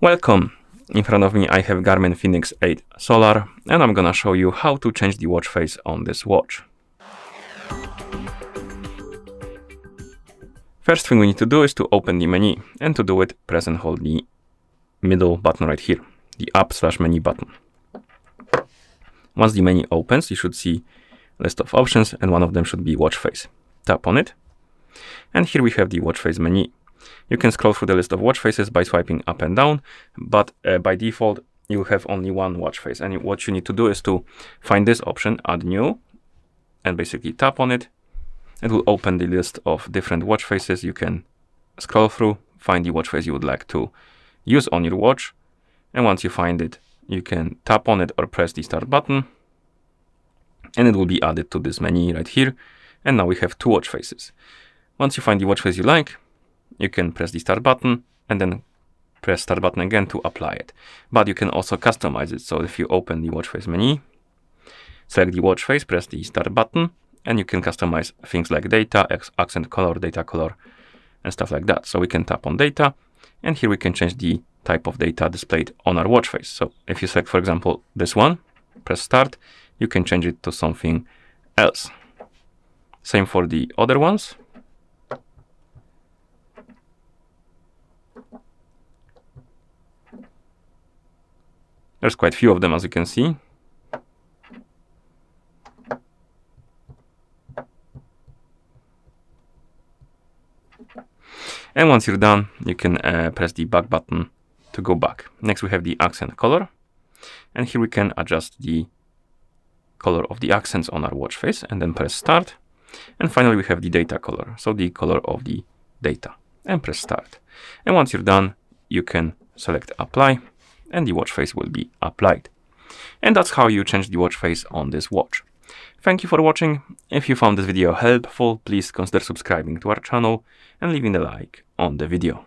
Welcome! In front of me I have Garmin Fenix 8 Solar and I'm gonna show you how to change the watch face on this watch. First thing we need to do is to open the menu, and to do it press and hold the middle button right here, the up/menu button. Once the menu opens, you should see a list of options and one of them should be watch face. Tap on it and here we have the watch face menu. You can scroll through the list of watch faces by swiping up and down, but by default you have only one watch face, and what you need to do is to find this option, add new, and basically tap on it. It will open the list of different watch faces. You can scroll through, find the watch face you would like to use on your watch, and once you find it you can tap on it or press the start button and it will be added to this menu right here. And now we have two watch faces. Once you find the watch face you like, you can press the start button and then press start button again to apply it. But you can also customize it. So if you open the watch face menu, select the watch face, press the start button, and you can customize things like data, accent color, data color, and stuff like that. So we can tap on data, and here we can change the type of data displayed on our watch face. So if you select, for example, this one, press start, you can change it to something else. Same for the other ones. There's quite a few of them, as you can see. And once you're done, you can press the back button to go back. Next, we have the accent color. And here we can adjust the color of the accents on our watch face and then press start. And finally, we have the data color. So the color of the data, and press start. And once you're done, you can select apply and the watch face will be applied. And that's how you change the watch face on this watch. Thank you for watching. If you found this video helpful, please consider subscribing to our channel and leaving a like on the video.